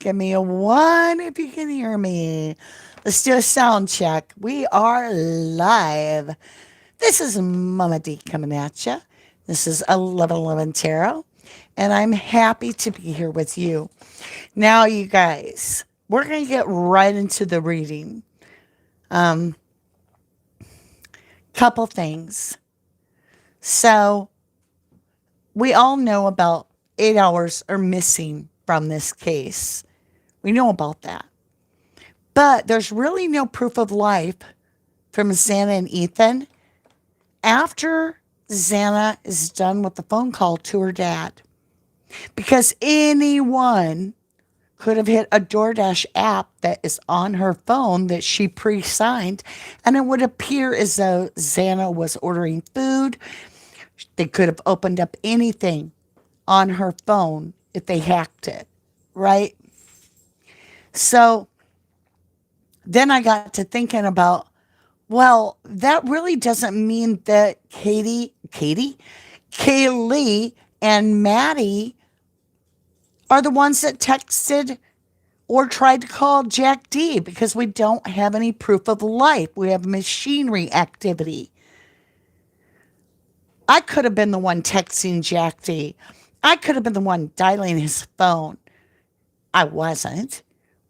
Give me a one if you can hear me. Let's do a sound check. We are live. This is Mama D coming at you. This is 1111 Tarot, and I'm happy to be here with you. Now, you guys, we're going to get right into the reading. Um, Couple things. So, we all know about 8 hours are missing from this case. We know about that. But there's really no proof of life from Xana and Ethan after Xana is done with the phone call to her dad. Because anyone could have hit a DoorDash app that is on her phone that she pre signed, and it would appear as though Xana was ordering food. They could have opened up anything on her phone if they hacked it, right? So then I got to thinking about, well, that really doesn't mean that Kaylee, and Maddie are the ones that texted or tried to call Jack D because we don't have any proof of life. We have machinery activity. I could have been the one texting Jack D. I could have been the one dialing his phone. I wasn't.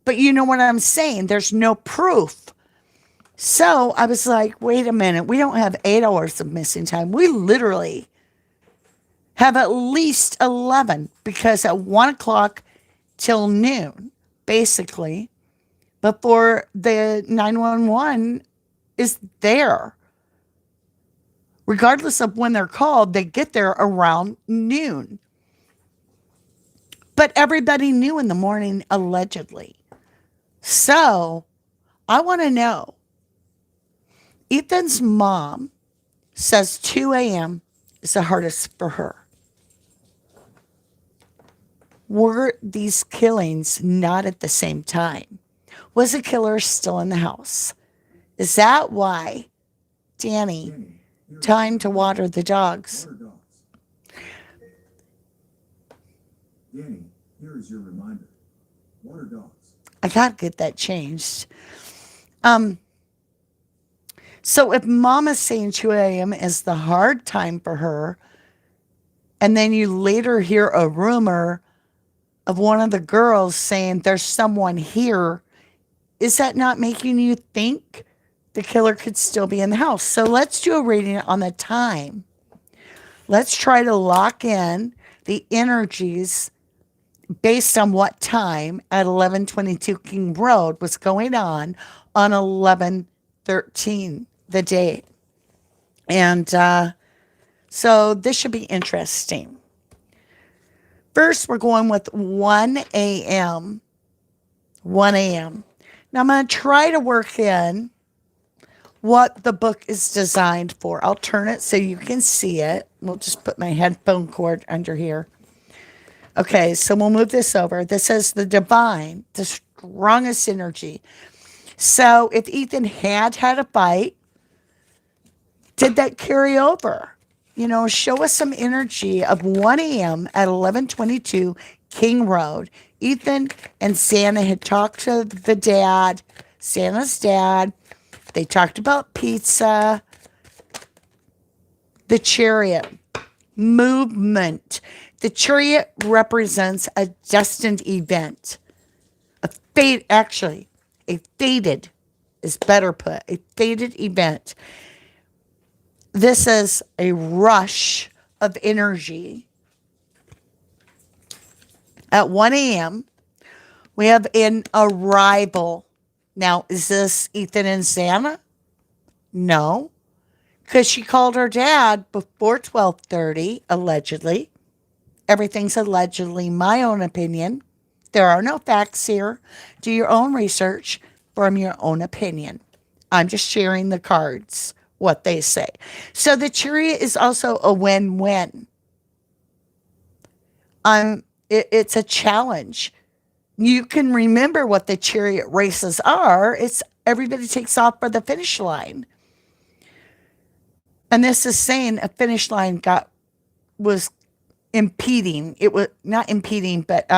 But you know what I'm saying? There's no proof. So I was like, wait a minute. We don't have 8 hours of missing time. We literally have at least 11 because at 1 o'clock till noon, basically, before the 911 is there. Regardless of when they're called, they get there around noon. But everybody knew in the morning, allegedly. So I want to know. Ethan's mom says 2 a.m. is the hardest for her. Were these killings not at the same time? Was the killer still in the house? Is that why Danny, time to water the dogs? Danny, here is your reminder. Water dogs. I gotta get that changed. Um, so if Mama's saying 2 a.m. is the hard time for her, and then you later hear a rumor of one of the girls saying there's someone here, is that not making you think the killer could still be in the house? So let's do a reading on the time. Let's try to lock in the energies based on what time at 1122 King Road was going on 11/13, the date. And so this should be interesting. First, we're going with 1 a.m. 1 a.m. Now, I'm going to try to work in what the book is designed for. I'll turn it so you can see it. We'll just put my headphone cord under here. Okay, so we'll move this over. This says the divine, the strongest energy. So if Ethan had a fight, did that carry over? You know, show us some energy of 1 a.m. at 1122 King Road. Ethan and Xana had talked to the dad, Xana's dad. They talked about pizza, the chariot, movement. The chariot represents a destined event. A fate, actually, a fated is better put, a fated event. This is a rush of energy. At 1 a.m., we have an arrival. Now, is this Ethan and Xana? No, because she called her dad before 12:30, allegedly. Everything's allegedly my own opinion. There are no facts here. Do your own research, form your own opinion. I'm just sharing the cards, what they say. So the chariot is also a win-win. It's a challenge. You can remember what the chariot races are. It's everybody takes off for the finish line. And this is saying a finish line was impeding. It was not impeding, but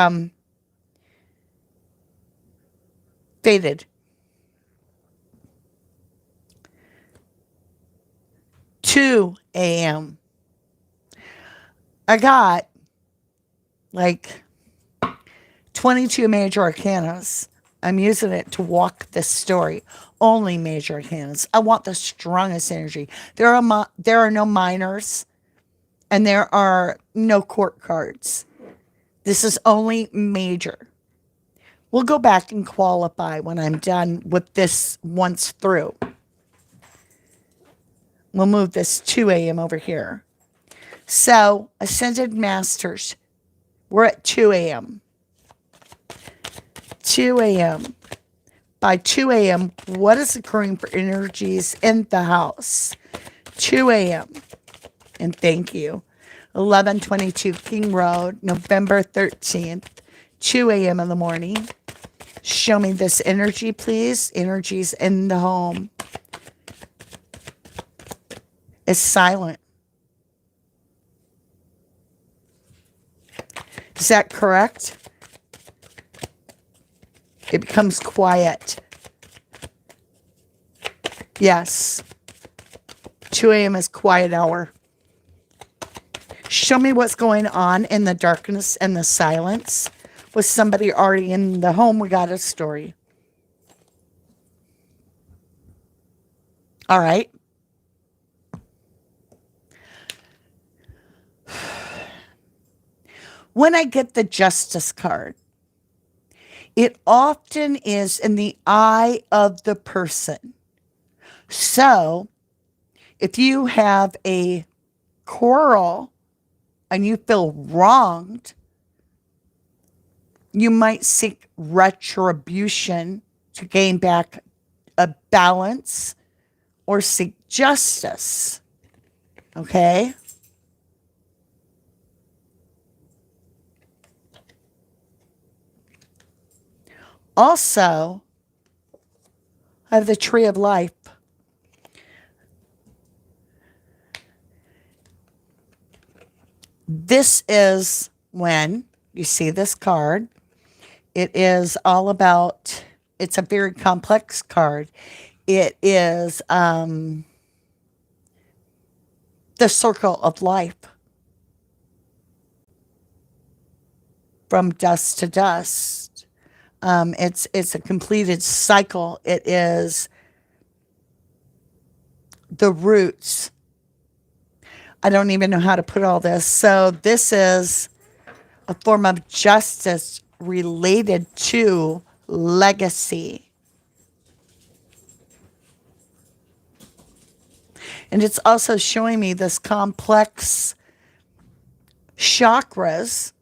Faded. 2 a.m. I got like 22 major arcanas. I'm using it to walk this story. Only major arcanas. I want the strongest energy. There are no minors, and there are no court cards. This is only major. We'll go back and qualify when I'm done with this once through. We'll move this 2 a.m. over here. So, Ascended Masters, we're at 2 a.m. 2 a.m. By 2 a.m., what is occurring for energies in the house? 2 a.m. And thank you. 1122 King Road, November 13th, 2 a.m. in the morning. Show me this energy, please. Energies in the home. It's silent. Is that correct? It becomes quiet. Yes. 2 a.m. is quiet hour. Show me what's going on in the darkness and the silence. With somebody already in the home, we got a story. All right. When I get the Justice card, it often is in the eye of the person. So, if you have a quarrel and you feel wronged, you might seek retribution to gain back a balance or seek justice. Okay? Also, I have the Tree of Life. This is when you see this card. It is all about, it's a very complex card. It is the circle of life. From dust to dust. It's a completed cycle. It is the roots. I don't even know how to put all this. So this is a form of justice related to legacy. And it's also showing me this complex chakras,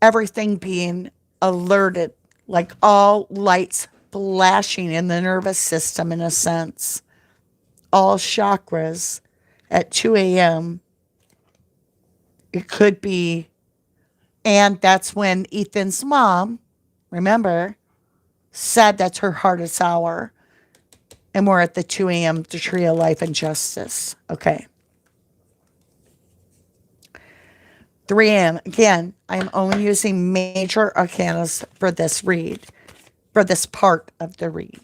everything being alerted, like all lights flashing in the nervous system in a sense. All chakras at 2 a.m. It could be, and that's when Ethan's mom, remember, said that's her hardest hour. And we're at the 2 a.m., the Tree of Life and Justice. Okay. 3 a.m. Again, I'm only using major arcanas for this read, for this part of the read.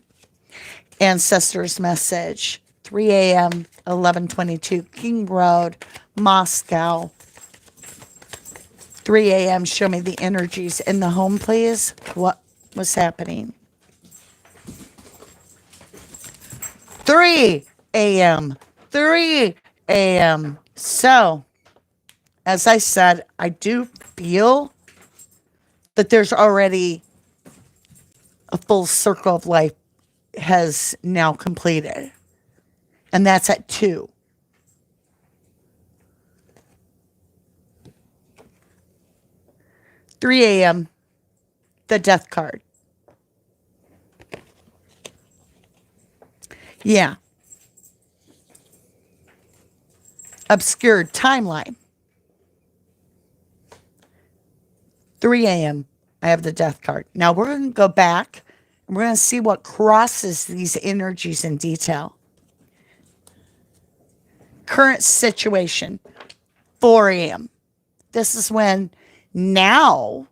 Ancestors message. 3 a.m., 1122 King Road, Moscow. 3 a.m., show me the energies in the home, please. What was happening? 3 a.m., 3 a.m. So, as I said, I do feel that there's already a full circle of life has now completed. And that's at 2. Three a.m., the death card. Yeah. Obscured timeline. 3 a.m., I have the death card. Now we're going to go back and we're going to see what crosses these energies in detail. Current situation, 4 a.m. This is when now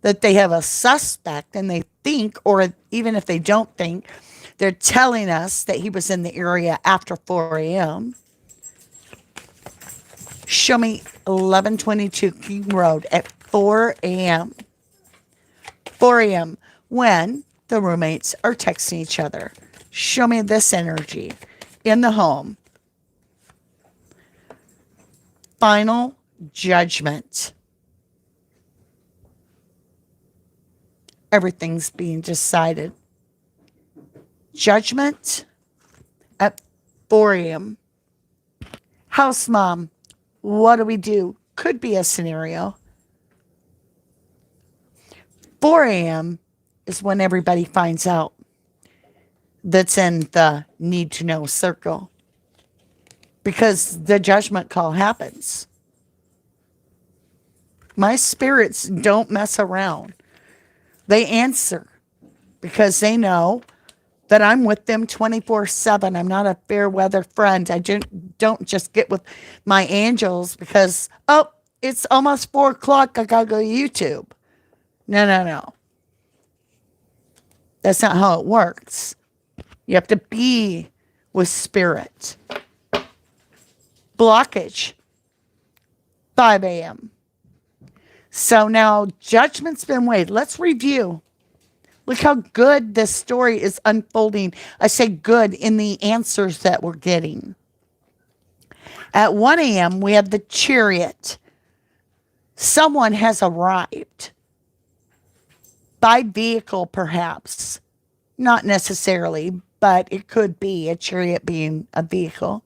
that they have a suspect and they think, or even if they don't think, they're telling us that he was in the area after 4 a.m. Show me 1122 King Road at 4 a.m. 4 a.m. when the roommates are texting each other. Show me this energy in the home. Final judgment. Everything's being decided. Judgment at 4 a.m. House mom, what do we do? Could be a scenario. 4 a.m. is when everybody finds out that's in the need to know circle, because the judgment call happens. My spirits don't mess around. They answer because they know that I'm with them 24/7. I'm not a fair weather friend. I don't just get with my angels because, oh, it's almost 4 o'clock. I got to go to YouTube. No. That's not how it works. You have to be with spirit. Blockage, 5 a.m. So now judgment's been weighed. Let's review. Look how good this story is unfolding. I say good in the answers that we're getting. At 1 a.m., we have the chariot. Someone has arrived. By vehicle, perhaps. Not necessarily, but it could be a chariot being a vehicle.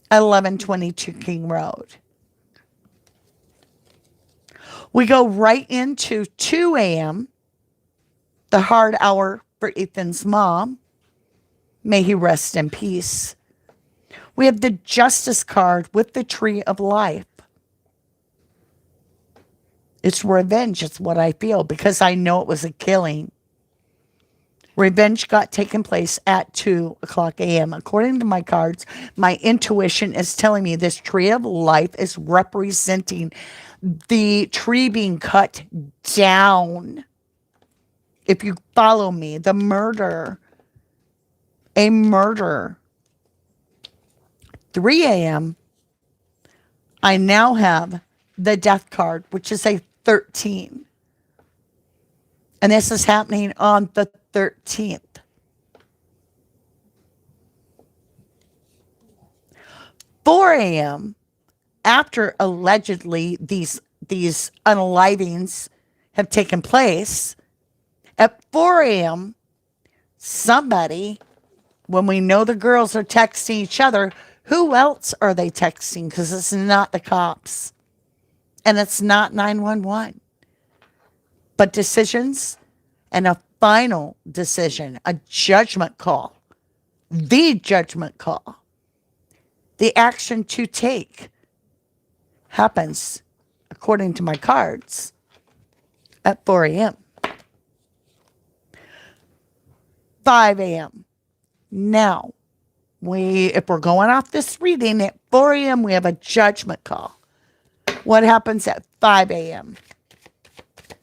1122 King Road. We go right into 2 a.m., the hard hour for Ethan's mom. May he rest in peace. We have the Justice card with the Tree of Life. It's revenge, it's what I feel, because I know it was a killing. Revenge got taken place at 2 o'clock a.m. According to my cards, my intuition is telling me this Tree of Life is representing the tree being cut down. If you follow me, the murder. A murder. 3 a.m., I now have the Death card, which is a 13. And this is happening on the 13th. 4 a.m., after allegedly these unalivings have taken place, at 4 a.m., somebody, when we know the girls are texting each other, who else are they texting? Because it's not the cops. And it's not 911. But decisions and a final decision, a judgment call, the judgment call, the action to take happens, according to my cards, at 4 a.m. 5 a.m. Now, if we're going off this reading, at 4 a.m. we have a judgment call. What happens at 5 a.m.?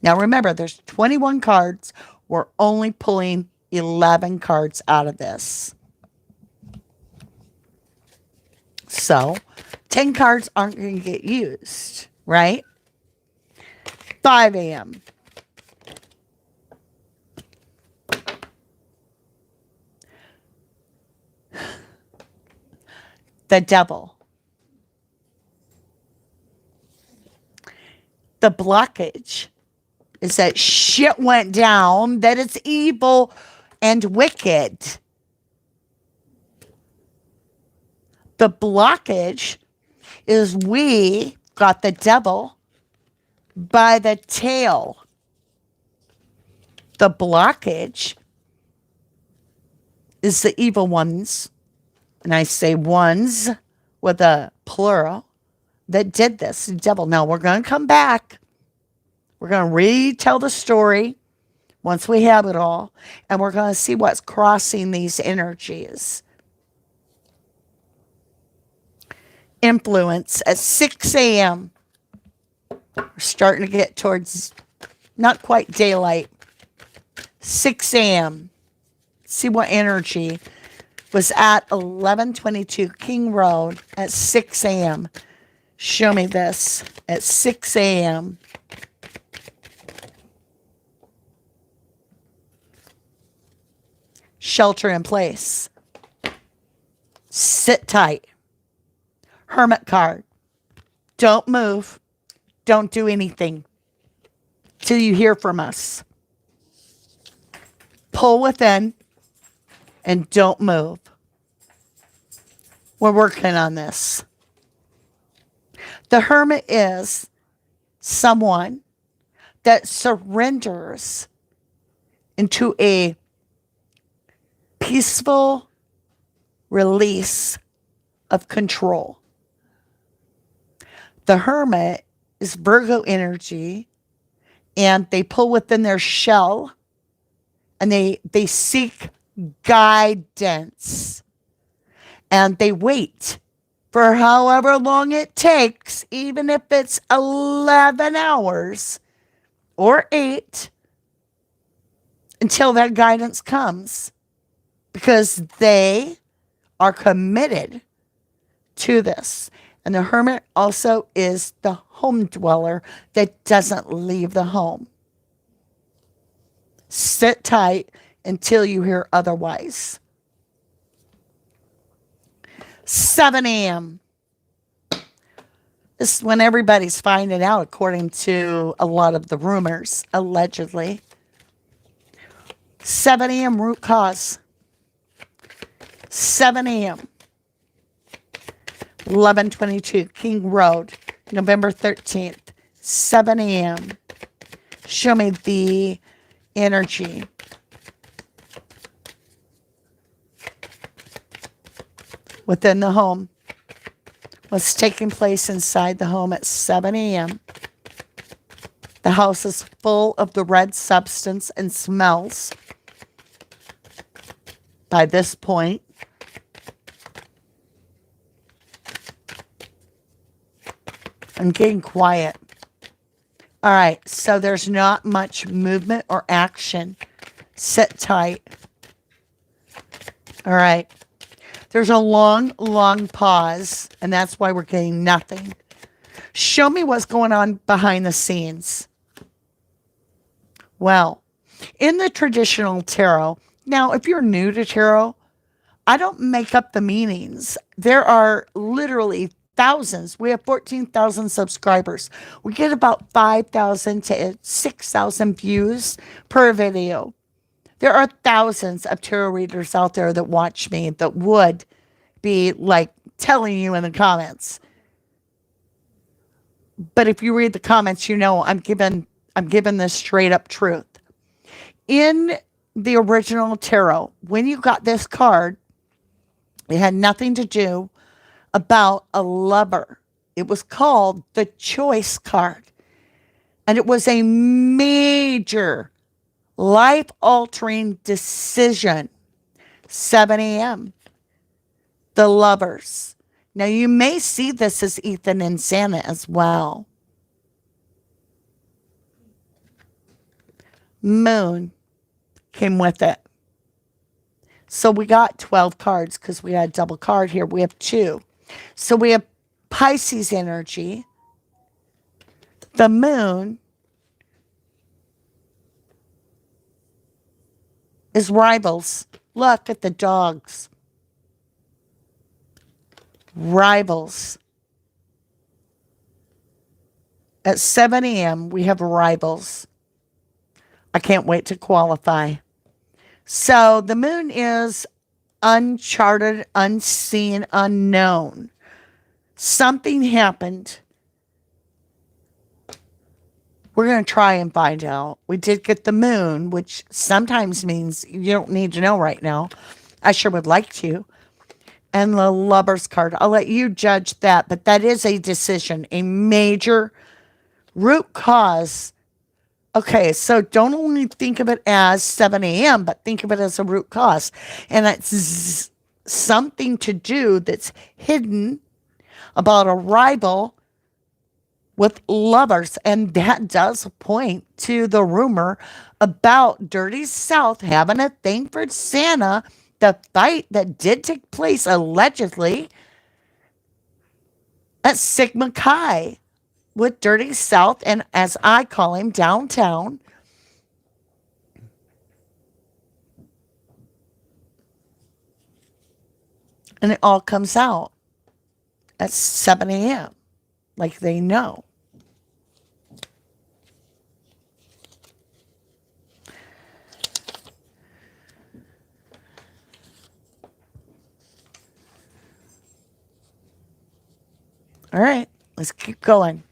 Now remember, there's 21 cards. We're only pulling 11 cards out of this. So 10 cards aren't going to get used, right? 5 a.m. The devil. The blockage is that shit went down, that it's evil and wicked. The blockage is we got the devil by the tail. The blockage is the evil ones, and I say ones with a plural, that did this, the devil. Now we're going to come back. We're going to retell the story once we have it all, and we're going to see what's crossing these energies. Influence at 6 a.m. We're starting to get towards not quite daylight. 6 a.m. See what energy was at 1122 King Road at 6 a.m. Show me this at 6 a.m. Shelter in place. Sit tight. Hermit card. Don't move. Don't do anything till you hear from us. Pull within and don't move. We're working on this. The hermit is someone that surrenders into a peaceful release of control. The hermit is Virgo energy, and they pull within their shell and they seek guidance, and they wait for however long it takes, even if it's 11 hours or 8, until that guidance comes, because they are committed to this. And the hermit also is the home dweller that doesn't leave the home. Sit tight until you hear otherwise. 7 a.m. This is when everybody's finding out, according to a lot of the rumors, allegedly. 7 a.m. root cause. 7 a.m. 1122 King Road, November 13th, 7 a.m. Show me the energy. Within the home. What's taking place inside the home at 7 a.m. The house is full of the red substance and smells. By this point, I'm getting quiet. All right, so there's not much movement or action. Sit tight. All right. There's a long, long pause, and that's why we're getting nothing. Show me what's going on behind the scenes. Well, in the traditional tarot, now if you're new to tarot, I don't make up the meanings. There are literally thousands. We have 14,000 subscribers. We get about 5,000 to 6,000 views per video. There are thousands of tarot readers out there that watch me that would be like telling you in the comments. But if you read the comments, you know I'm giving this straight up truth. In the original tarot, when you got this card, it had nothing to do about a lover. It was called the choice card. And it was a major life-altering decision. 7 a.m. The lovers. Now, you may see this as Ethan and Santa as well. Moon came with it. So we got 12 cards because we had a double card here. We have 2. So we have Pisces energy. The moon is rivals. Look at the dogs. Rivals. At 7 a.m., we have rivals. I can't wait to qualify. So the moon is uncharted, unseen, unknown. Something happened. We're going to try and find out. We did get the moon, which sometimes means you don't need to know right now. I sure would like to. And the lover's card. I'll let you judge that. But that is a decision, a major root cause. Okay, so don't only think of it as 7 a.m., but think of it as a root cause. And it's something to do that's hidden about a rival with lovers. And that does point to the rumor about Dirty South having a thing for Santa, the fight that did take place allegedly at Sigma Chi with Dirty South, and as I call him, downtown. And it all comes out at 7 a.m. like they know. All right, let's keep going.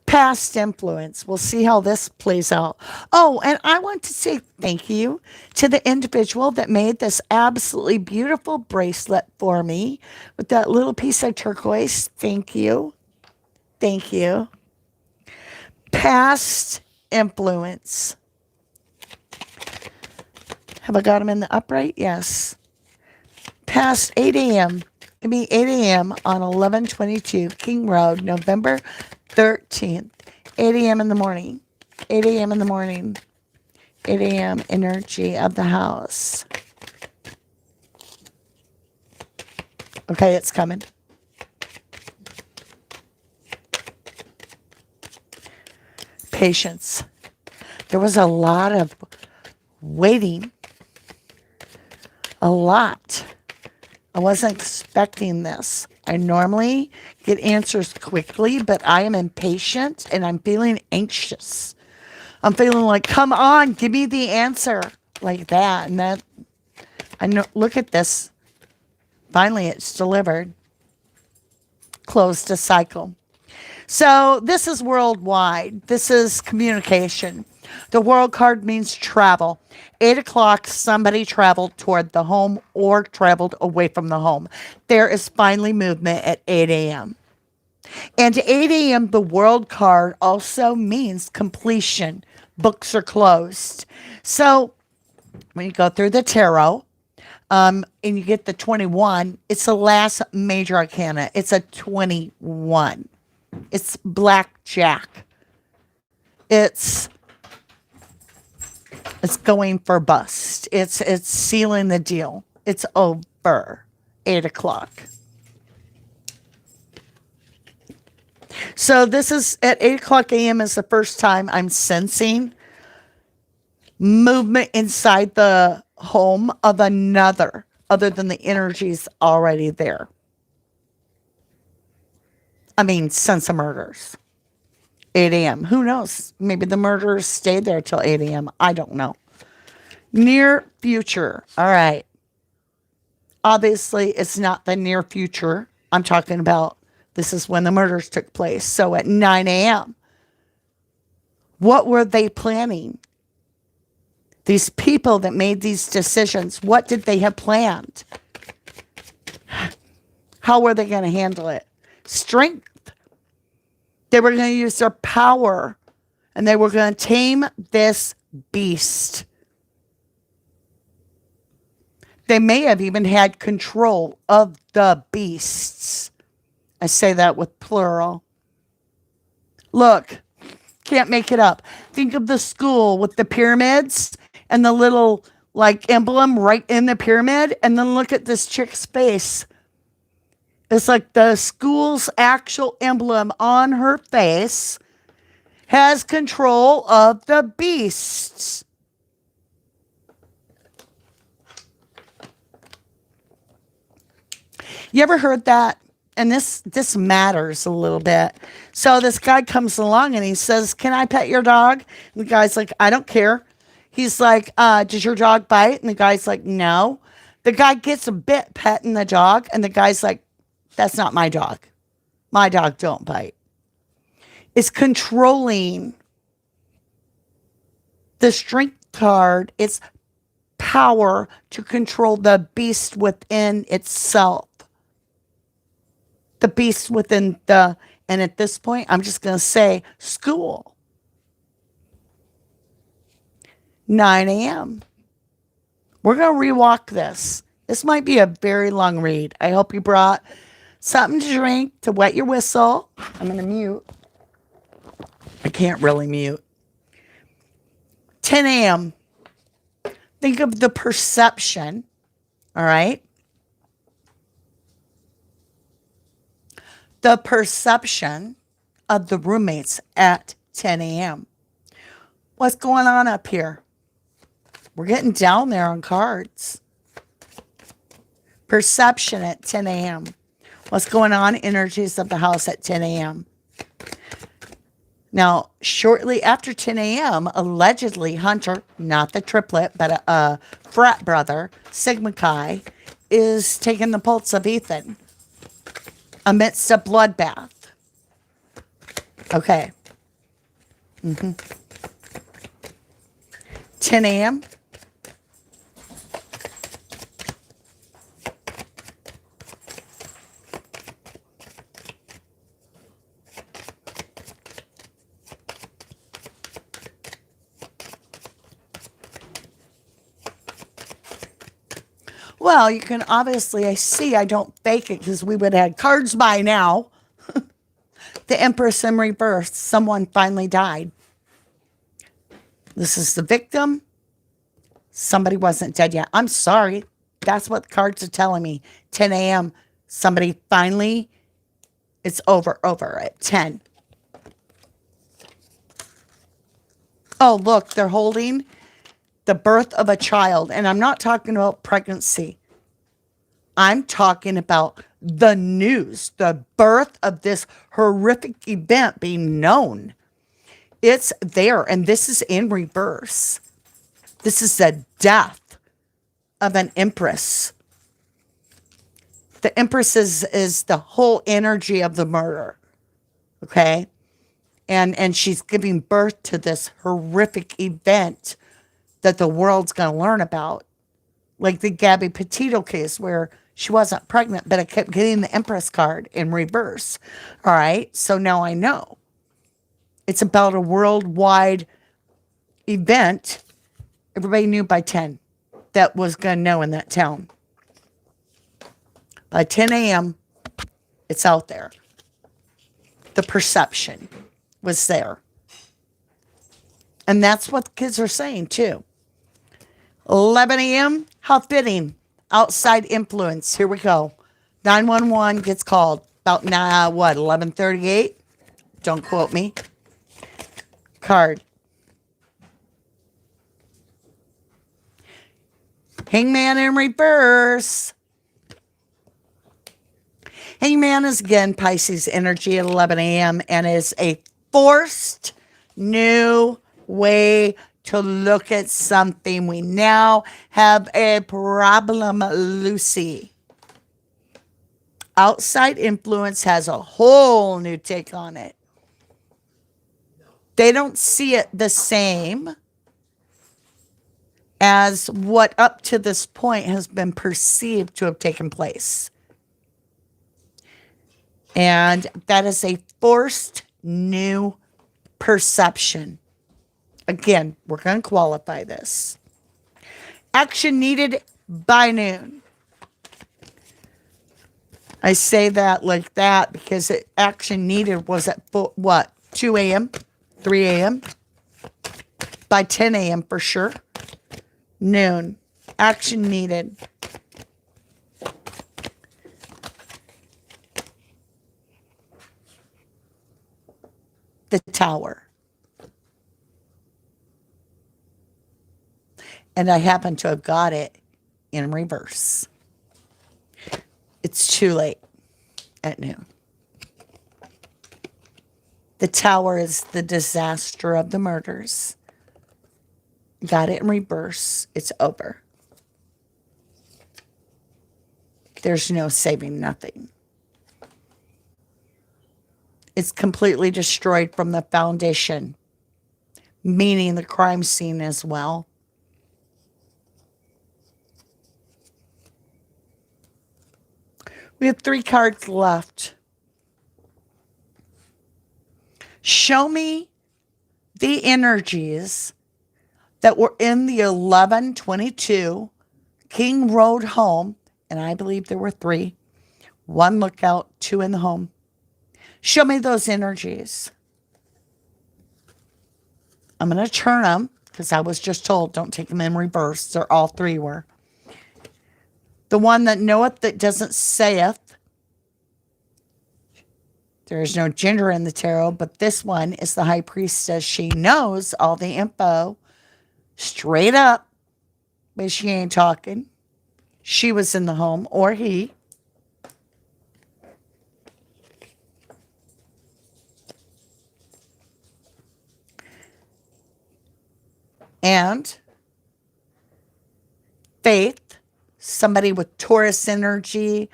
Past influence. We'll see how this plays out. Oh, and I want to say thank you to the individual that made this absolutely beautiful bracelet for me with that little piece of turquoise. Thank you. Thank you. Past influence. Have I got them in the upright? Yes. Past 8 a.m. It be 8 a.m. on 1122 King Road, November 13th. 8 a.m. in the morning. 8 a.m. in the morning. 8 a.m. energy of the house. Okay, it's coming. Patience. There was a lot of waiting. A lot. I wasn't expecting this. I normally get answers quickly, but I am impatient and I'm feeling anxious. I'm feeling like, come on, give me the answer. Like that. And that, I know, look at this. Finally, it's delivered. Closed a cycle. So this is worldwide. This is communication. The world card means travel. 8 o'clock, somebody traveled toward the home or traveled away from the home. There is finally movement at 8 a.m. And 8 a.m., the world card also means completion. Books are closed. So when you go through the tarot, and you get the 21, it's the last major arcana. It's a 21. It's blackjack. It's going for bust. It's sealing the deal. It's over. 8 o'clock. So this is at 8 o'clock a.m. is the first time I'm sensing movement inside the home of another, other than the energies already there. I mean, sense of murders. 8 a.m. Who knows? Maybe the murderers stayed there till 8 a.m. I don't know. Near future. All right. Obviously, it's not the near future. I'm talking about this is when the murders took place. So at 9 a.m., what were they planning? These people that made these decisions, what did they have planned? How were they going to handle it? Strength. They were going to use their power and they were going to tame this beast. They may have even had control of the beasts. I say that with plural. Look, can't make it up. Think of the school with the pyramids and the little like emblem right in the pyramid. And then look at this chick's face. It's like the school's actual emblem on her face has control of the beasts. You ever heard that? And this matters a little bit. So this guy comes along and he says, "Can I pet your dog?" And the guy's like, "I don't care." He's like, "Does your dog bite?" And the guy's like, "No." The guy gets a bit petting the dog and the guy's like, "That's not my dog. My dog don't bite." It's controlling. The strength card, it's power to control the beast within itself. The beast within the, and at this point, I'm just going to say school. 9 a.m. We're going to rewalk this. This might be a very long read. I hope you brought something to drink to wet your whistle. I'm going to mute. I can't really mute. 10 a.m. Think of the perception, all right? The perception of the roommates at 10 a.m. What's going on up here? We're getting down there on cards. Perception at 10 a.m. What's going on? Energies of the house at 10 a.m. Now, shortly after 10 a.m., allegedly Hunter, not the triplet, but a frat brother, Sigma Chi, is taking the pulse of Ethan amidst a bloodbath. Okay. 10 a.m. Well, you can obviously, I don't fake it because we would have had cards by now. The Empress in reverse. Someone finally died. This is the victim. Somebody wasn't dead yet. I'm sorry. That's what the cards are telling me. 10 a.m. Somebody finally, it's over at 10. Oh, look, they're holding the birth of a child. And I'm not talking about pregnancy. I'm talking about the news, the birth of this horrific event being known. It's there, and this is in reverse. This is the death of an empress. The empress is the whole energy of the murder, okay? And she's giving birth to this horrific event that the world's going to learn about. Like the Gabby Petito case where she wasn't pregnant, but I kept getting the Empress card in reverse. All right, so now I know. It's about a worldwide event. Everybody knew by 10 that was going to know in that town. By 10 a.m., it's out there. The perception was there. And that's what the kids are saying, too. 11 a.m., how fitting. Outside influence. Here we go. 911 gets called. About, 11:38? Don't quote me. Card. Hangman in reverse. Hangman is again Pisces energy at 11 a.m. and is a forced new way to look at something. We now have a problem, Lucy. Outside influence has a whole new take on it. They don't see it the same as what up to this point has been perceived to have taken place. And that is a forced new perception. Again, we're going to qualify this. Action needed by noon. I say that like that because action needed was at 2 a.m., 3 a.m., by 10 a.m. for sure. Noon. Action needed. The Tower. And I happen to have got it in reverse. It's too late at noon. The Tower is the disaster of the murders. Got it in reverse. It's over. There's no saving nothing. It's completely destroyed from the foundation, meaning the crime scene as well. We have 3 cards left. Show me the energies that were in the 1122 King Road home, and I believe there were 3. 1 lookout, 2 in the home. Show me those energies. I'm going to turn them because I was just told don't take them in reverse. They're all three were. The one that knoweth that doesn't saith. There is no gender in the tarot, but this one is the high priestess. She knows all the info straight up, but she ain't talking. She was in the home, or he. And faith, somebody with Taurus energy.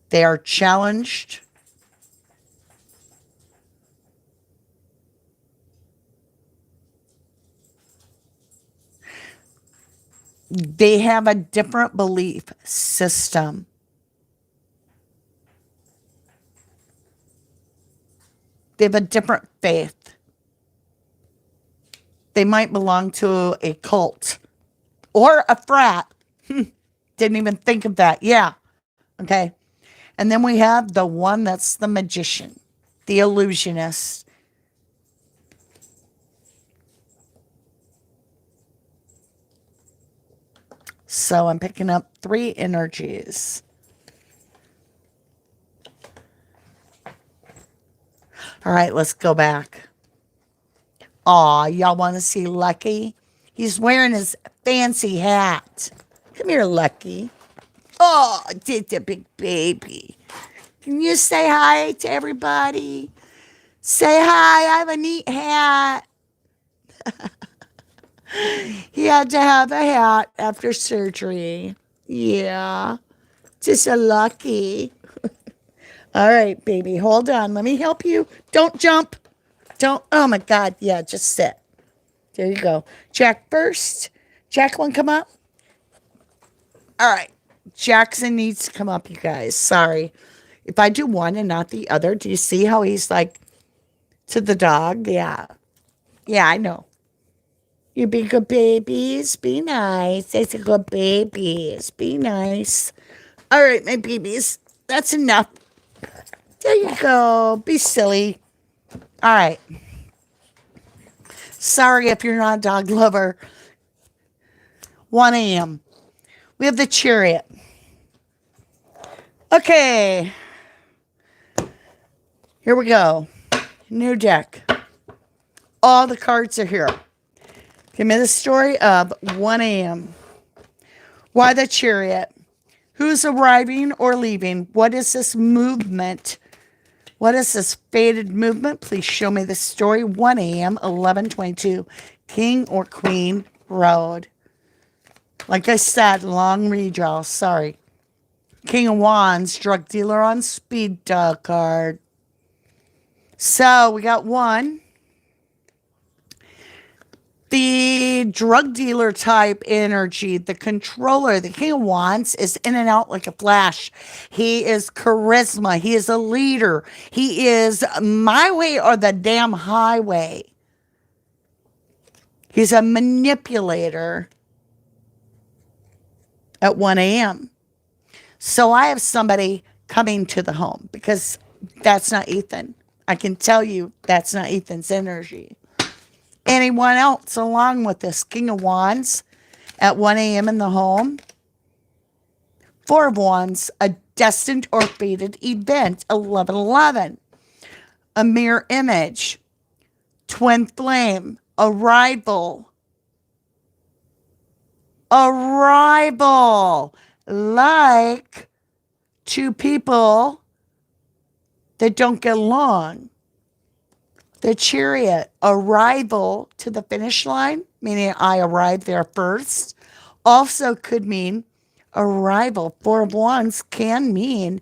They are challenged. They have a different belief system. They have a different faith. They might belong to a cult or a frat. Didn't even think of that. Yeah. Okay. And then we have the one that's the magician, the illusionist. So I'm picking up 3 energies. All right, let's go back. Aw, y'all want to see Lucky? He's wearing his fancy hat. Come here, Lucky. Oh, did the big baby. Can you say hi to everybody? Say hi, I have a neat hat. He had to have a hat after surgery. Yeah, just a Lucky. All right, baby, hold on. Let me help you. Don't jump. Don't. Oh, my God. Yeah, just sit. There you go. Jack first. Jack, want to come up? All right. Jackson needs to come up, you guys. Sorry. If I do one and not the other, do you see how he's like to the dog? Yeah. Yeah, I know. You be good babies. Be nice. It's a good babies. Be nice. All right, my babies. That's enough. There you go. Be silly. All right. Sorry if you're not a dog lover. 1 a.m. We have the Chariot. Okay. Here we go. New deck. All the cards are here. Give me the story of 1 a.m. Why the Chariot? Who's arriving or leaving? What is this movement? What is this fated movement? Please show me the story. 1 a.m., 11:22. King or Queen Road. Like I said, long redraw. Sorry. King of Wands, drug dealer on speed dial card. So we got 1. The drug dealer type energy, the controller, the King of Wands is in and out like a flash. He is charisma. He is a leader. He is my way or the damn highway. He's a manipulator at 1 a.m. So I have somebody coming to the home because that's not Ethan. I can tell you that's not Ethan's energy. Anyone else along with this King of Wands at 1 a.m. in the home? 4 of Wands, a destined or fated event, 11:11. A mirror image, twin flame, arrival. Arrival. Like 2 people that don't get along. The Chariot, arrival to the finish line, meaning I arrived there first, also could mean arrival. 4 of Wands can mean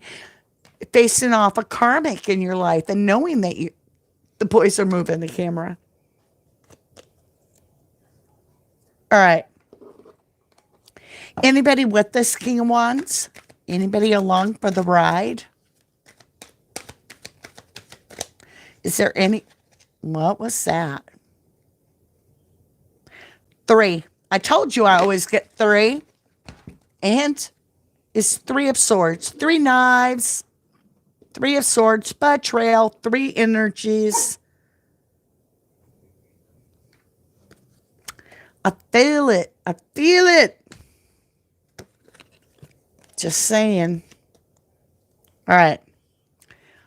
facing off a karmic in your life and knowing that the boys are moving the camera. All right. Anybody with this King of Wands? Anybody along for the ride? Is there any... What was that? 3. I told you I always get 3. And it's 3 of Swords. 3 knives. Three of Swords, betrayal, three energies. I feel it. I feel it. Just saying. All right.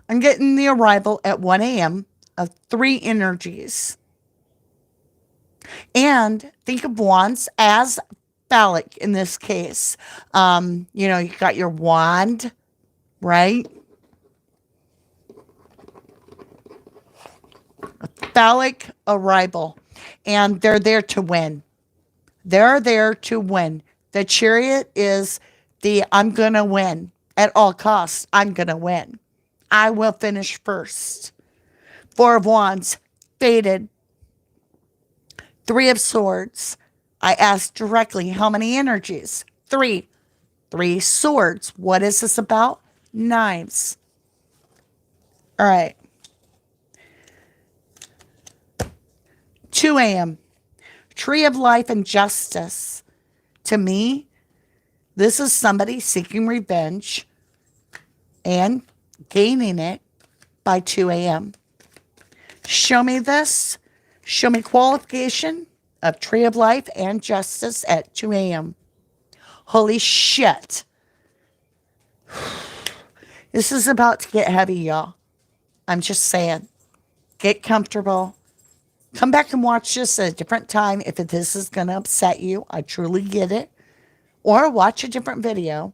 I'm getting the arrival at 1 a.m. of three energies. And think of wands as phallic in this case. You got your wand, right? A phallic arrival. And they're there to win. They're there to win. The Chariot is the I'm going to win. At all costs, I'm going to win. I will finish first. Four of Wands, faded. Three of Swords. I asked directly, how many energies? Three. Three swords. What is this about? Knives. All right. 2 a.m. Tree of Life and Justice. To me, this is somebody seeking revenge and gaining it by 2 a.m. Show me this. Show me qualification of Tree of Life and Justice at 2 a.m. Holy shit. This is about to get heavy, y'all. I'm just saying. Get comfortable. Come back and watch this at a different time if this is going to upset you. I truly get it. Or watch a different video.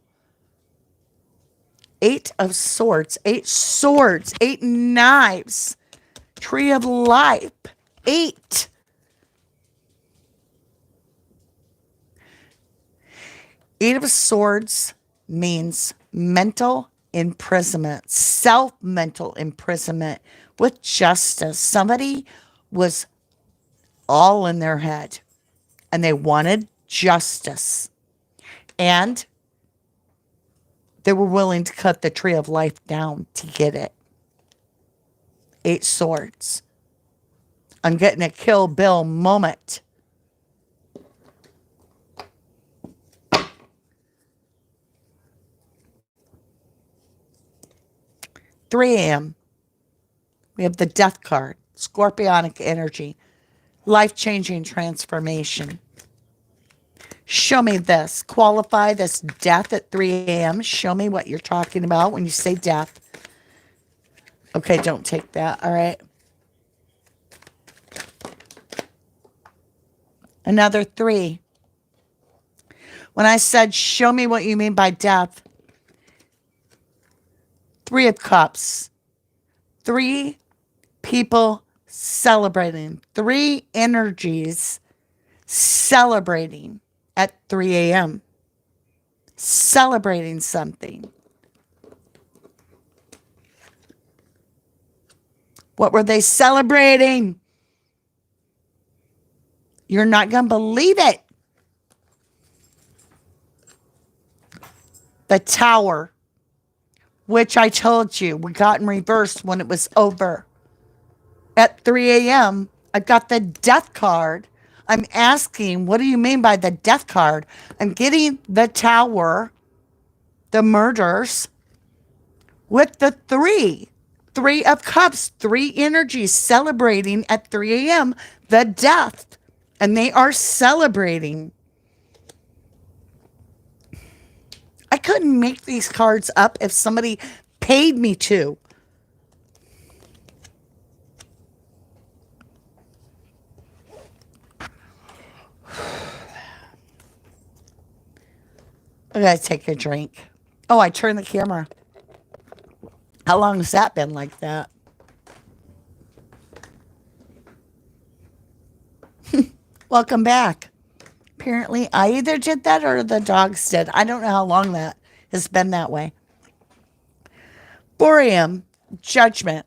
8 of Swords. 8 swords. 8 knives. Tree of Life. 8. Eight of Swords means mental imprisonment, self-mental imprisonment with justice. Somebody was all in their head and they wanted justice. And they were willing to cut the Tree of Life down to get it. 8 swords. I'm getting a Kill Bill moment. Three a.m. We have the Death card. Scorpionic energy. Life-changing transformation. Show me this. Qualify this death at 3 a.m. Show me what you're talking about when you say death. Okay, don't take that. All right. Another 3. When I said, show me what you mean by death. 3 of Cups. 3 people celebrating. 3 energies celebrating at 3 a.m. Celebrating something. What were they celebrating? You're not going to believe it. The Tower, which I told you we got in reverse when it was over. At 3 a.m., I got the Death card. I'm asking, what do you mean by the Death card? I'm getting the Tower, the murders, with the 3. 3 of Cups, 3 energies celebrating at 3 a.m. the death. And they are celebrating. I couldn't make these cards up if somebody paid me to. I gotta take a drink. Oh, I turned the camera. How long has that been like that? Welcome back. Apparently, I either did that or the dogs did. I don't know how long that has been that way. 4 a.m. Judgment.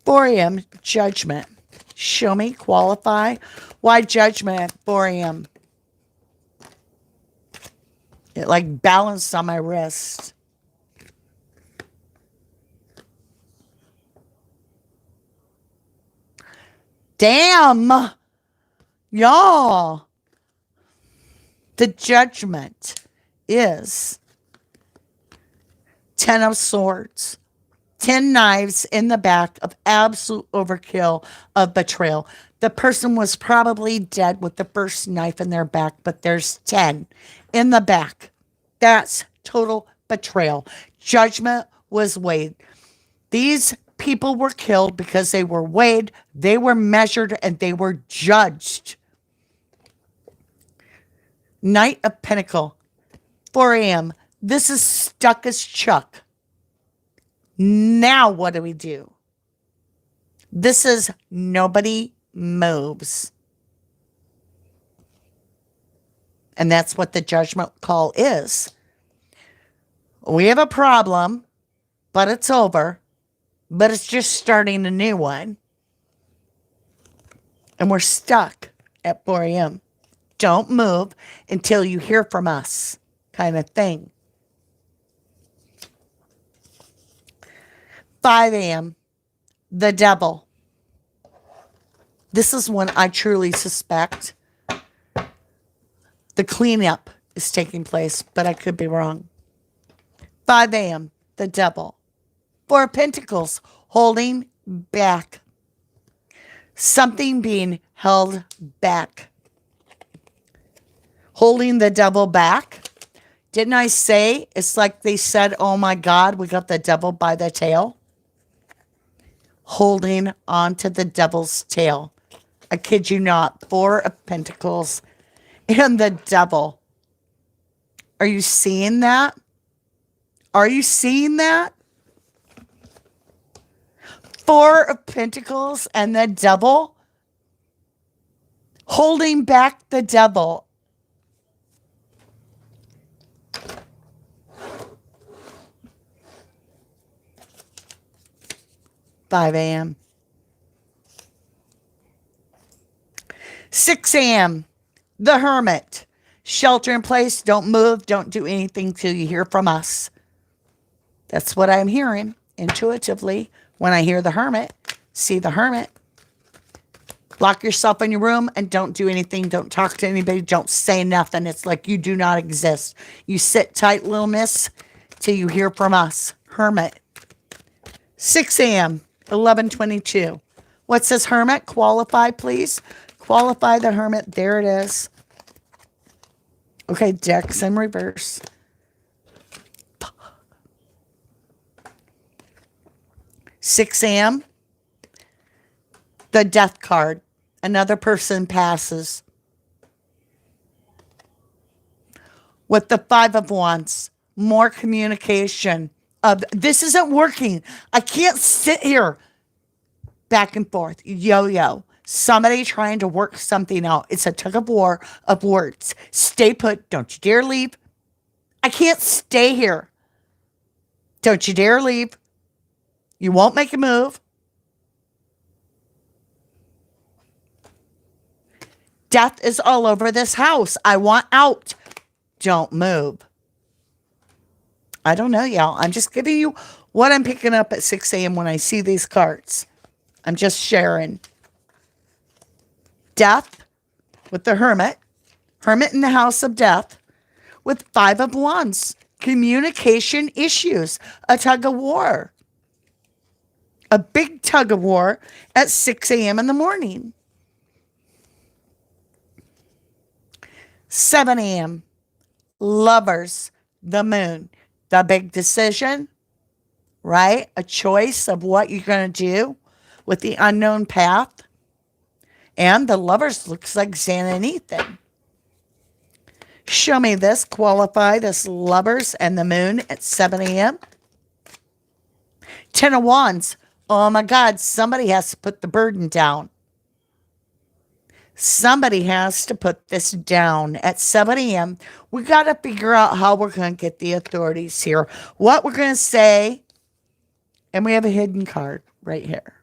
4 a.m. Judgment. Show me, qualify. Why judgment at 4 a.m.? It like balanced on my wrist. Damn. Y'all. The judgment is Ten of Swords. 10 knives in the back of absolute overkill of betrayal. The person was probably dead with the first knife in their back, but there's 10 in the back. That's total betrayal. Judgment was weighed. These people were killed because they were weighed, they were measured, and they were judged. Knight of Pentacle, 4 a.m. This is stuck as Chuck. Now what do we do? This is nobody moves. And that's what the judgment call is. We have a problem, but it's over. But it's just starting a new one. And we're stuck at 4 a.m. Don't move until you hear from us, kind of thing. 5 a.m. The devil. This is when I truly suspect the cleanup is taking place, but I could be wrong. 5 a.m. The devil. 4 of Pentacles. Holding back. Something being held back. Holding the devil back. Didn't I say it's like they said, oh my God, we got the devil by the tail? Holding on to the devil's tail. I kid you not. 4 of Pentacles and the devil. Are you seeing that? Are you seeing that? 4 of Pentacles and the devil. Holding back the devil. $5 a.m. 6 a.m. The Hermit. Shelter in place. Don't move. Don't do anything till you hear from us. That's what I'm hearing intuitively when I hear the Hermit. See the Hermit. Lock yourself in your room and don't do anything. Don't talk to anybody. Don't say nothing. It's like you do not exist. You sit tight, little miss, till you hear from us. Hermit. 6 a.m. 11:22. What says Hermit? Qualify, please. Qualify the Hermit. There it is. Okay, decks in reverse. 6 a.m. The Death card. Another person passes. With the 5 of Wands. More communication. This isn't working. I can't sit here back and forth. Yo-yo. Somebody trying to work something out. It's a tug of war of words. Stay put. Don't you dare leave. I can't stay here. Don't you dare leave. You won't make a move. Death is all over this house. I want out. Don't move. I don't know, y'all. I'm just giving you what I'm picking up at 6 a.m. when I see these cards. I'm just sharing. Death with the Hermit. Hermit in the house of death. With 5 of Wands. Communication issues. A tug of war. A big tug of war at 6 a.m. in the morning. 7 a.m. Lovers. The Moon. The big decision, right? A choice of what you're going to do with the unknown path. And the Lovers looks like Xana and Ethan. Show me this. Qualify this Lovers and the Moon at 7 a.m. 10 of Wands. Oh my God, somebody has to put the burden down. Somebody has to put this down at 7 a.m. We got to figure out how we're going to get the authorities here. What we're going to say. And we have a hidden card right here.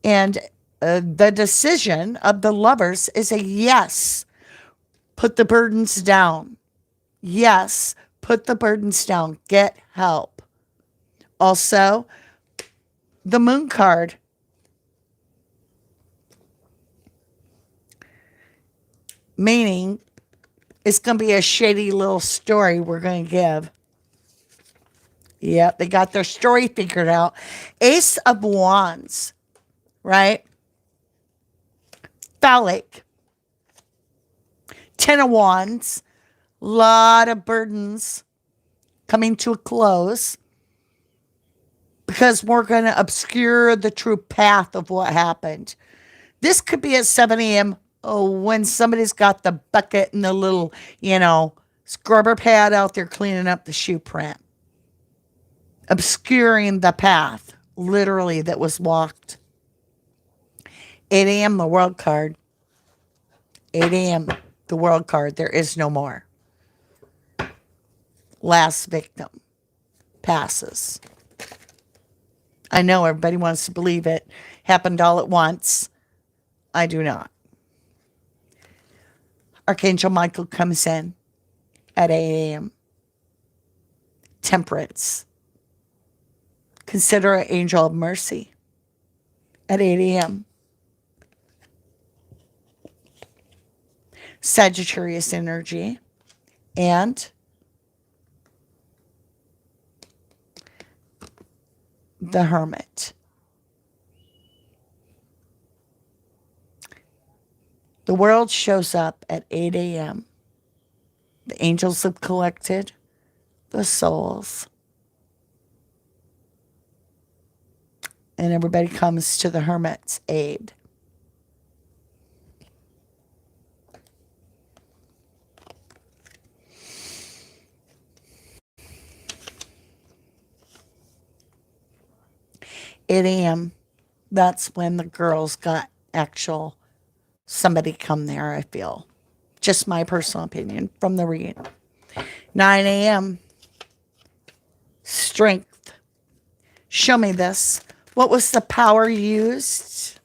And the decision of the Lovers is a yes. Put the burdens down. Yes. Put the burdens down. Get help. Also, the Moon card. Meaning It's going to be a shady little story we're going to give. Yep, they got their story figured out. Ace of Wands, right? Phallic. Ten of Wands. Lot of burdens coming to a close because we're going to obscure the true path of what happened. This could be at 7 a.m. When somebody's got the bucket and the little, scrubber pad out there cleaning up the shoe print. Obscuring the path, literally, that was walked. 8 a.m., the world card. 8 a.m., the world card. There is no more. Last victim passes. I know everybody wants to believe it happened all at once. I do not. Archangel Michael comes in at 8 a.m. Temperance. Consider an angel of mercy at 8 a.m. Sagittarius energy and the Hermit. The world shows up at 8 a.m. The angels have collected the souls. And everybody comes to the Hermit's aid. At 8 a.m., that's when the girls got somebody come there, I feel. Just my personal opinion from the reading. 9 a.m., strength. Show me this. What was the power used?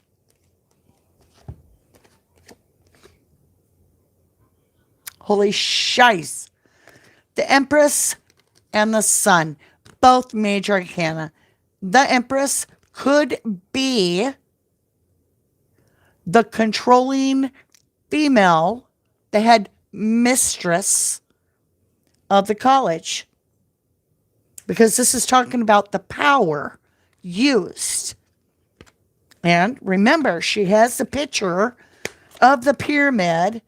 Holy shice. The Empress and the Sun, both major arcana. The Empress could be the controlling female, the head mistress of the college. Because this is talking about the power used. And remember, she has the picture of the pyramid.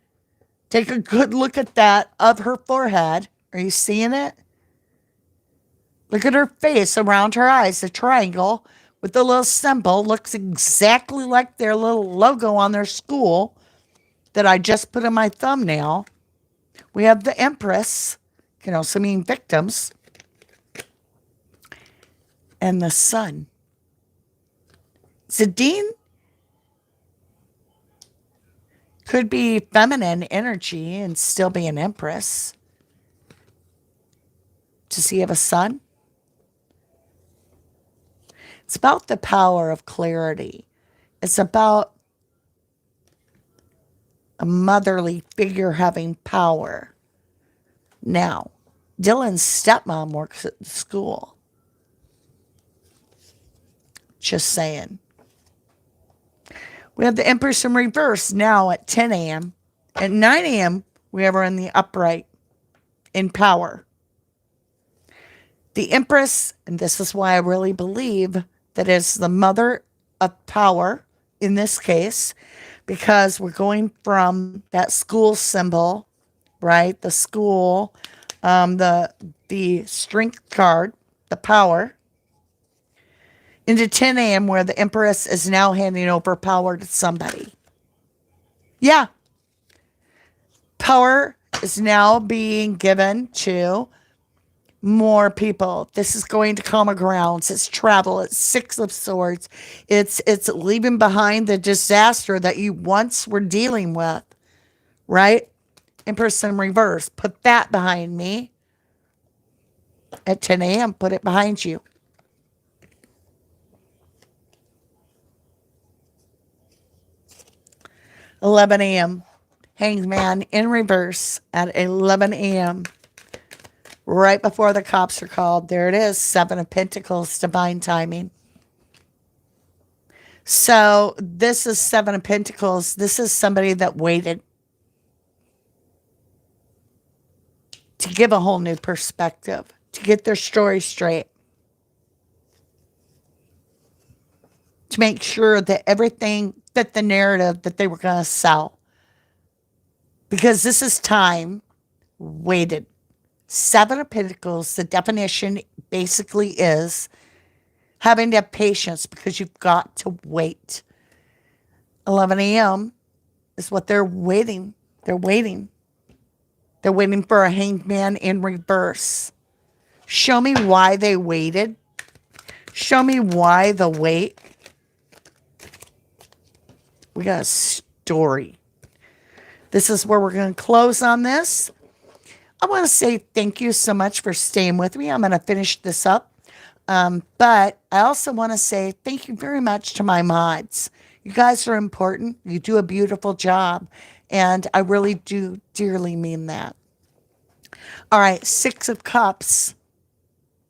Take a good look at that of her forehead. Are you seeing it? Look at her face around her eyes, the triangle with the little symbol. Looks exactly like their little logo on their school that I just put in my thumbnail. We have the Empress, can also mean victims, and the Sun. Zadine could be feminine energy and still be an Empress. Does he have a son? It's about the power of clarity. It's about a motherly figure having power. Now, Dylan's stepmom works at the school. Just saying. We have the Empress in reverse now at 10 a.m. At 9 a.m., we have her in the upright in power. The Empress, and this is why I really believe that it's the mother of power in this case, because we're going from that school symbol, right? The school, the strength card, the power, into 10 a.m. where the Empress is now handing over power to somebody. Yeah. Power is now being given to more people. This is going to common grounds. It's travel. It's Six of Swords. It's leaving behind the disaster that you once were dealing with, right? Empress in reverse. Put that behind me. At 10 a.m., put it behind you. $11 a.m. Hangman in reverse at 11 a.m. Right before the cops are called. There it is. 7 of Pentacles, divine timing. So this is 7 of Pentacles. This is somebody that waited. to give a whole new perspective, to get their story straight, to make sure that everything fit the narrative that they were going to sell. Because this is time waited. Seven of Pentacles, the definition basically is having to have patience because you've got to wait. 11 a.m. is what they're waiting. They're waiting. They're waiting for a hanged man in reverse. Show me why they waited. Show me why the wait. We got a story. This is where we're going to close on this. I want to say thank you so much for staying with me. I'm going to finish this up. But I also want to say thank you very much to my mods. You guys are important. You do a beautiful job. And I really do dearly mean that. All right, Six of Cups.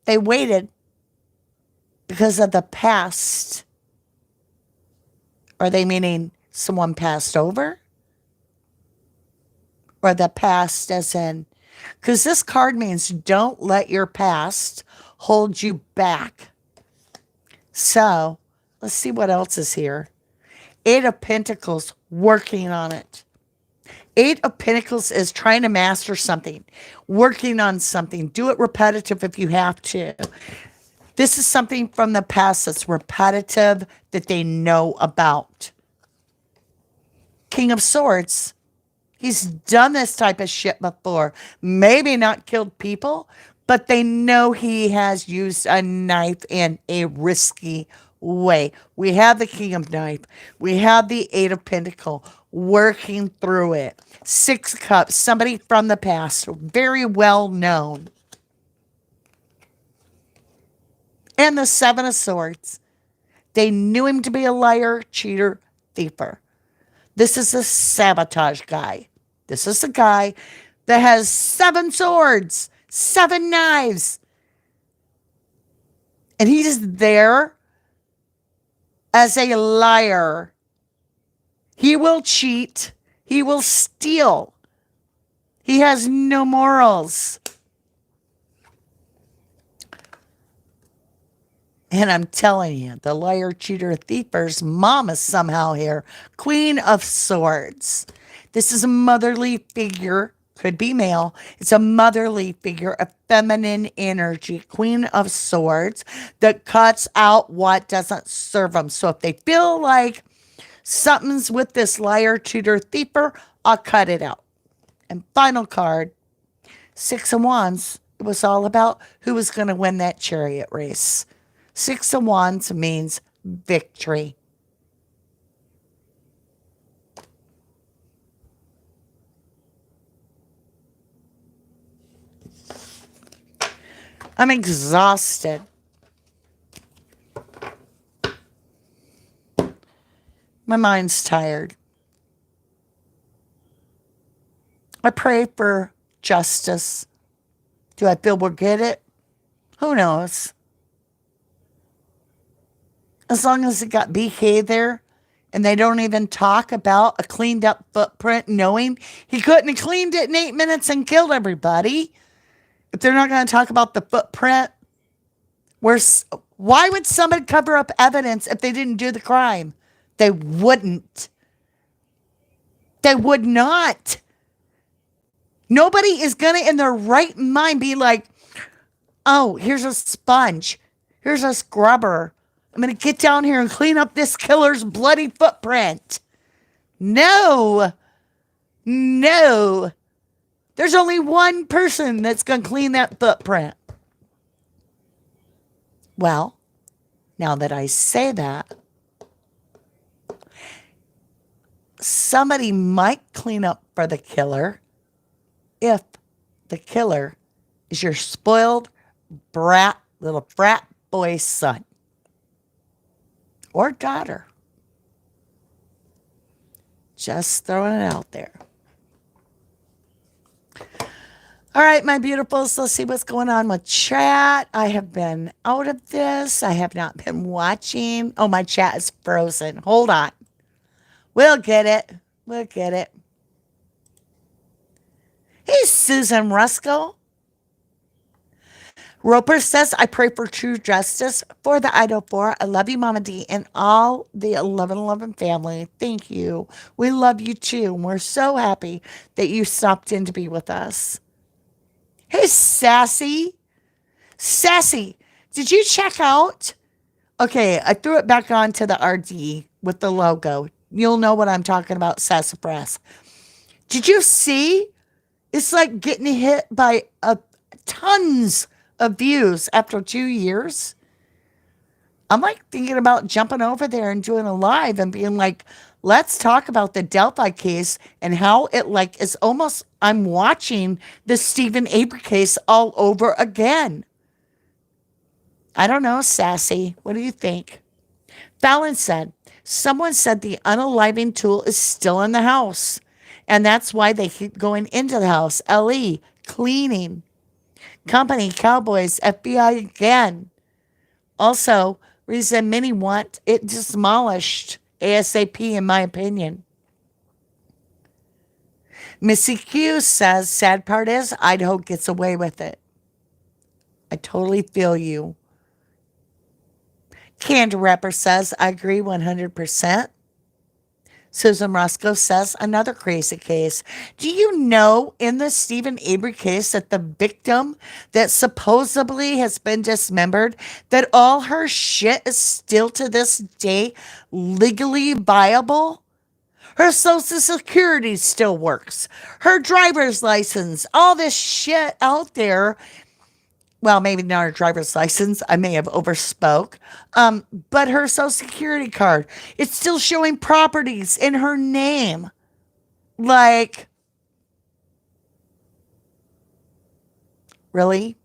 They waited because of the past. Are they meaning someone passed over? Or the past as in, because this card means don't let your past hold you back. So, let's see what else is here. Eight of Pentacles, working on it. Eight of Pentacles is trying to master something, working on something. Do it repetitive if you have to. This is something from the past that's repetitive that they know about. King of Swords. He's done this type of shit before. Maybe not killed people, but they know he has used a knife in a risky way. We have the King of Knife. We have the Eight of Pentacles working through it. Six of Cups, somebody from the past, very well known. And the Seven of Swords. They knew him to be a liar, cheater, thiefer. This is a sabotage guy. This is a guy that has 7 swords, 7 knives. And he's there as a liar. He will cheat. He will steal. He has no morals. And I'm telling you, the liar, cheater, thiefer's mom is somehow here. Queen of Swords. This is a motherly figure. Could be male. It's a motherly figure, a feminine energy. Queen of Swords that cuts out what doesn't serve them. So if they feel like something's with this liar, cheater, thiefer, I'll cut it out. And final card, Six of Wands. It was all about who was going to win that chariot race. Six of Wands means victory. I'm exhausted. My mind's tired. I pray for justice. Do I feel we'll get it? Who knows? As long as it got BK there and they don't even talk about a cleaned up footprint, knowing he couldn't have cleaned it in 8 minutes and killed everybody. If they're not going to talk about the footprint, why would somebody cover up evidence if they didn't do the crime? They wouldn't. They would not. Nobody is going to, in their right mind, be like, oh, here's a sponge. Here's a scrubber. I'm going to get down here and clean up this killer's bloody footprint. No. No. There's only one person that's going to clean that footprint. Well, now that I say that, somebody might clean up for the killer if the killer is your spoiled brat, little frat boy son or daughter. Just throwing it out there. All right, my beautifuls, let's see what's going on with chat. I have been out of this. I have not been watching. Oh, my chat is frozen. Hold on. We'll get it. We'll get it. Hey, Susan Rusco. Roper says, I pray for true justice for the Idaho 4. I love you, Mama D, and all the 1111 family. Thank you. We love you too. And we're so happy that you stopped in to be with us. Hey, Sassy. Sassy, did you check out? Okay, I threw it back onto the RD with the logo. You'll know what I'm talking about, Sassafras. Did you see? It's like getting hit by tons of views after 2 years. I'm like thinking about jumping over there and doing a live and being like, let's talk about the Delphi case and how it like is almost I'm watching the Stephen Avery case all over again. I don't know, Sassy. What do you think? Fallon said, someone said the unaliving tool is still in the house. And that's why they keep going into the house. LE, cleaning. Company, Cowboys, FBI again. Also, reason many want it demolished ASAP, in my opinion. Missy Q says, sad part is Idaho gets away with it. I totally feel you. Candy Rapper says, I agree 100%. Susan Roscoe says, another crazy case. Do you know in the Stephen Avery case that the victim that supposedly has been dismembered, that all her shit is still to this day legally viable? Her social security still works. Her driver's license, all this shit out there. Well, maybe not her driver's license. I may have overspoke. But her social security card, it's still showing properties in her name. Like, really?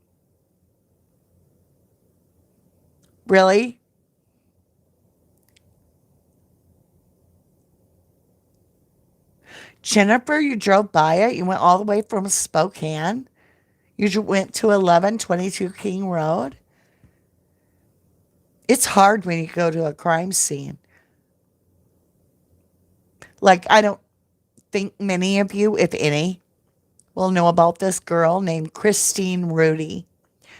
Really? Jennifer, you drove by it. You went all the way from Spokane. You went to 1122 King Road. It's hard when you go to a crime scene. Like, I don't think many of you, if any, will know about this girl named Christine Rudy.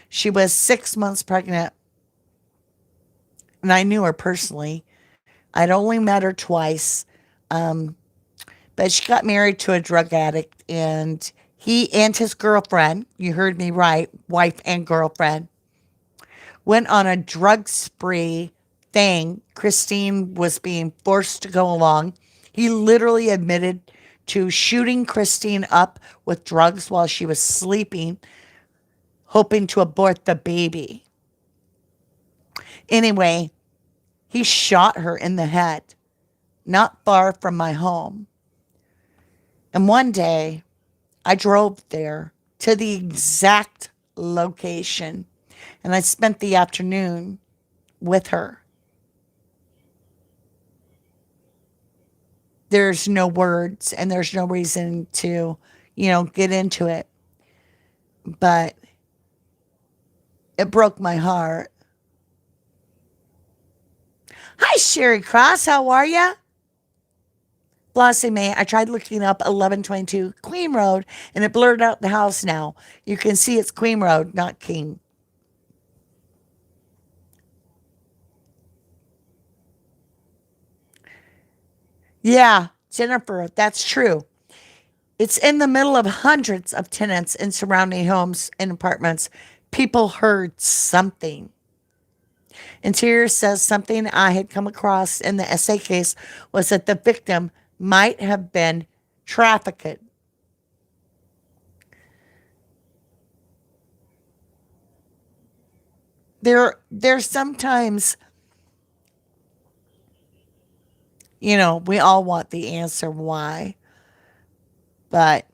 She was 6 months pregnant, and I knew her personally. I'd only met her twice, um, but she got married to a drug addict, and he and his girlfriend, you heard me right, wife and girlfriend, went on a drug spree thing. Christine was being forced to go along. He literally admitted to shooting Christine up with drugs while she was sleeping, hoping to abort the baby. Anyway, he shot her in the head, not far from my home. And one day, I drove there to the exact location, and I spent the afternoon with her. There's no words and there's no reason to, get into it. But it broke my heart. Hi, Sherry Cross. How are you? Blessy May, I tried looking up 1122 Queen Road and it blurred out the house now. You can see it's Queen Road, not King. Yeah, Jennifer, that's true. It's in the middle of hundreds of tenants in surrounding homes and apartments. People heard something. Interior says something I had come across in the SA case was that the victim might have been trafficked. There's sometimes, we all want the answer why, but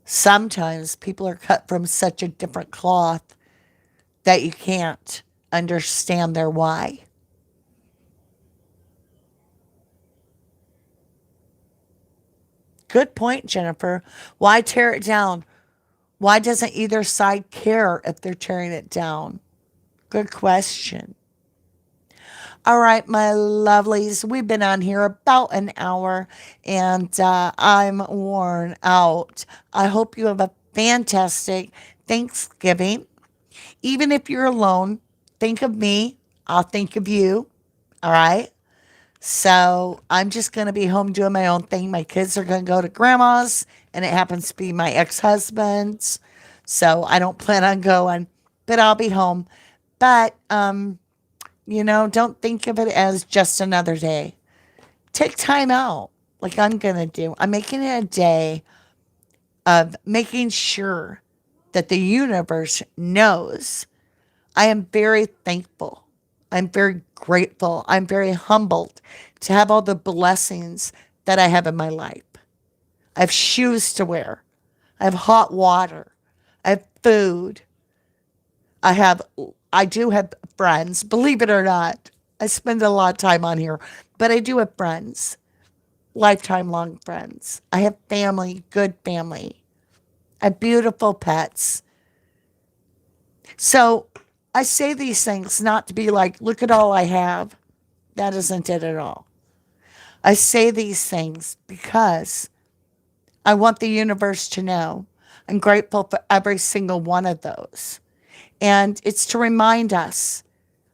sometimes people are cut from such a different cloth that you can't understand their why. Good point, Jennifer. Why tear it down? Why doesn't either side care if they're tearing it down? Good question. All right, my lovelies, we've been on here about an hour and I'm worn out. I hope you have a fantastic Thanksgiving. Even if you're alone, think of me. I'll think of you. All right. So I'm just going to be home doing my own thing. My kids are going to go to grandma's, and it happens to be my ex husband's. So I don't plan on going, but I'll be home. But, don't think of it as just another day. Take time out like I'm going to do. I'm making it a day of making sure that the universe knows I am very thankful. I'm very grateful. I'm very humbled to have all the blessings that I have in my life. I have shoes to wear. I have hot water. I have food. I do have friends, believe it or not. I spend a lot of time on here, but I do have friends, lifetime long friends. I have family, good family. I have beautiful pets. So I say these things not to be like, look at all I have. That isn't it at all. I say these things because I want the universe to know I'm grateful for every single one of those. And it's to remind us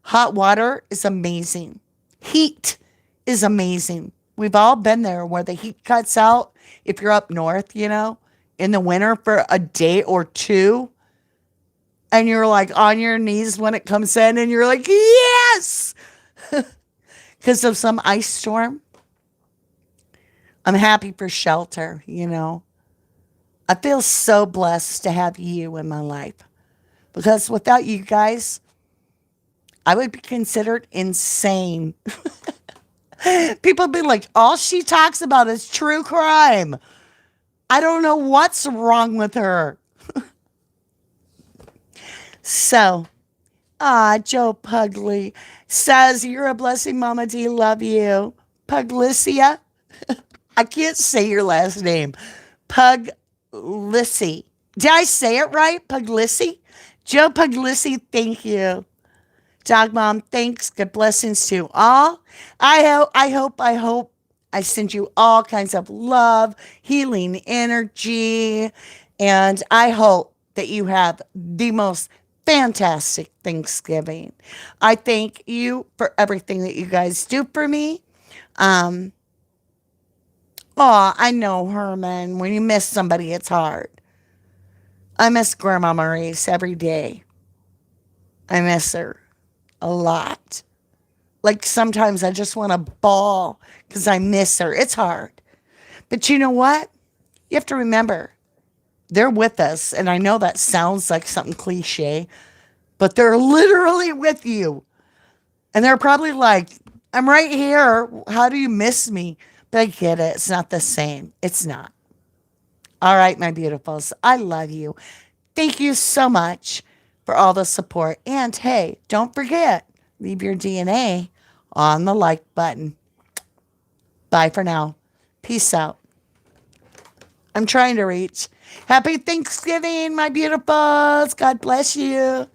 hot water is amazing. Heat is amazing. We've all been there where the heat cuts out. If you're up north, in the winter for a day or two, and you're like on your knees when it comes in, and you're like, yes, because of some ice storm. I'm happy for shelter. I feel so blessed to have you in my life because without you guys, I would be considered insane. People be like, all she talks about is true crime. I don't know what's wrong with her. So, Joe Pugly says, you're a blessing, Mama D. Love you. Puglicia. I can't say your last name. Puglisi. Did I say it right? Puglisi? Joe Puglisi, thank you. Dog Mom, thanks. Good blessings to all. I hope I send you all kinds of love, healing energy, and I hope that you have the most fantastic Thanksgiving. I thank you for everything that you guys do for me. Um, I know, Herman, when you miss somebody, it's hard. I miss Grandma Maurice every day. I miss her a lot. Like sometimes I just want to bawl because I miss her. It's hard. But you know what? You have to remember, they're with us. And I know that sounds like something cliche, but they're literally with you. And they're probably like, I'm right here. How do you miss me? But I get it. It's not the same. It's not. All right, my beautifuls. I love you. Thank you so much for all the support. And hey, don't forget, leave your DNA on the like button. Bye for now. Peace out. I'm trying to reach. Happy Thanksgiving, my beautifuls. God bless you.